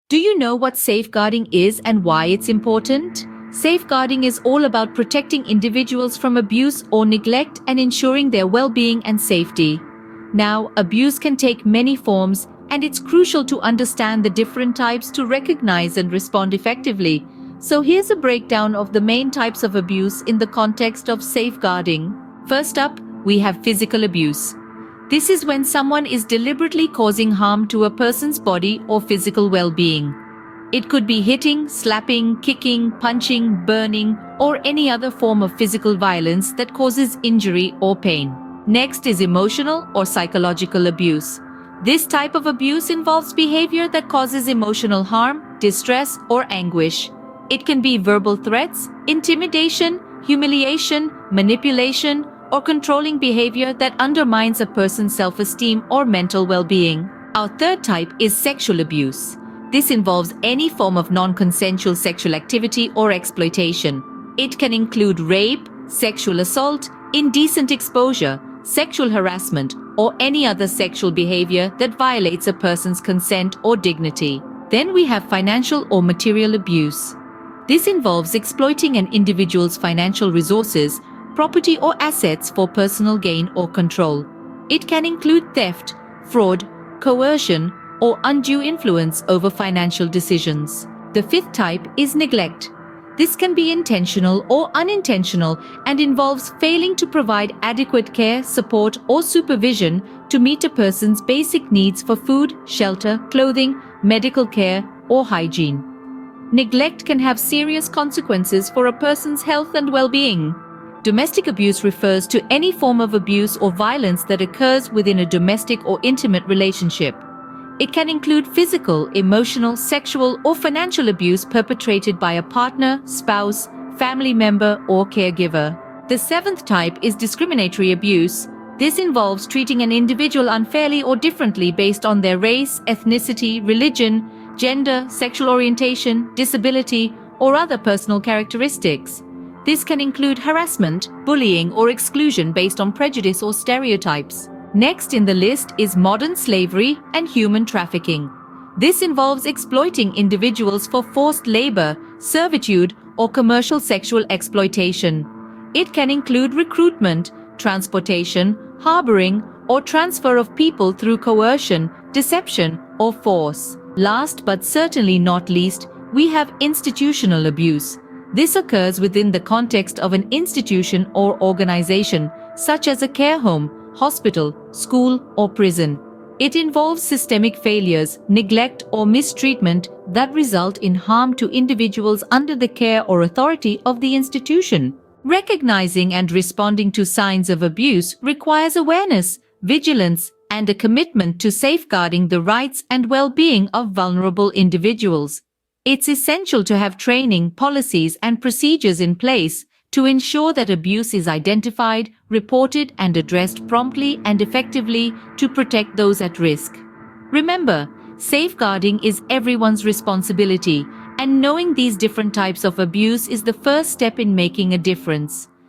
Do you know what safeguarding is and why it's important? Safeguarding is all about protecting individuals from abuse or neglect and ensuring their well-being and safety. Now, abuse can take many forms, and it's crucial to understand the different types to recognize and respond effectively. So here's a breakdown of the main types of abuse in the context of safeguarding. First up, we have physical abuse. This is when someone is deliberately causing harm to a person's body or physical well-being. It could be hitting, slapping, kicking, punching, burning, or any other form of physical violence that causes injury or pain. Next is emotional or psychological abuse. This type of abuse involves behavior that causes emotional harm, distress, or anguish. It can be verbal threats, intimidation, humiliation, manipulation, or controlling behavior that undermines a person's self-esteem or mental well-being. Our third type is sexual abuse. This involves any form of non-consensual sexual activity or exploitation. It can include rape, sexual assault, indecent exposure, sexual harassment, or any other sexual behavior that violates a person's consent or dignity. Then we have financial or material abuse. This involves exploiting an individual's financial resources, property or assets for personal gain or control. It can include theft, fraud, coercion, or undue influence over financial decisions. The fifth type is neglect. This can be intentional or unintentional and involves failing to provide adequate care, support, or supervision to meet a person's basic needs for food, shelter, clothing, medical care, or hygiene. Neglect can have serious consequences for a person's health and well-being. Domestic abuse refers to any form of abuse or violence that occurs within a domestic or intimate relationship. It can include physical, emotional, sexual, or financial abuse perpetrated by a partner, spouse, family member, or caregiver. The seventh type is discriminatory abuse. This involves treating an individual unfairly or differently based on their race, ethnicity, religion, gender, sexual orientation, disability, or other personal characteristics. This can include harassment, bullying, or exclusion based on prejudice or stereotypes. Next in the list is modern slavery and human trafficking. This involves exploiting individuals for forced labor, servitude, or commercial sexual exploitation. It can include recruitment, transportation, harboring, or transfer of people through coercion, deception, or force. Last but certainly not least, we have institutional abuse. This occurs within the context of an institution or organization, such as a care home, hospital, school, or prison. It involves systemic failures, neglect, or mistreatment that result in harm to individuals under the care or authority of the institution. Recognizing and responding to signs of abuse requires awareness, vigilance, and a commitment to safeguarding the rights and well-being of vulnerable individuals. It's essential to have training, policies, and procedures in place to ensure that abuse is identified, reported, and addressed promptly and effectively to protect those at risk. Remember, safeguarding is everyone's responsibility, and knowing these different types of abuse is the first step in making a difference.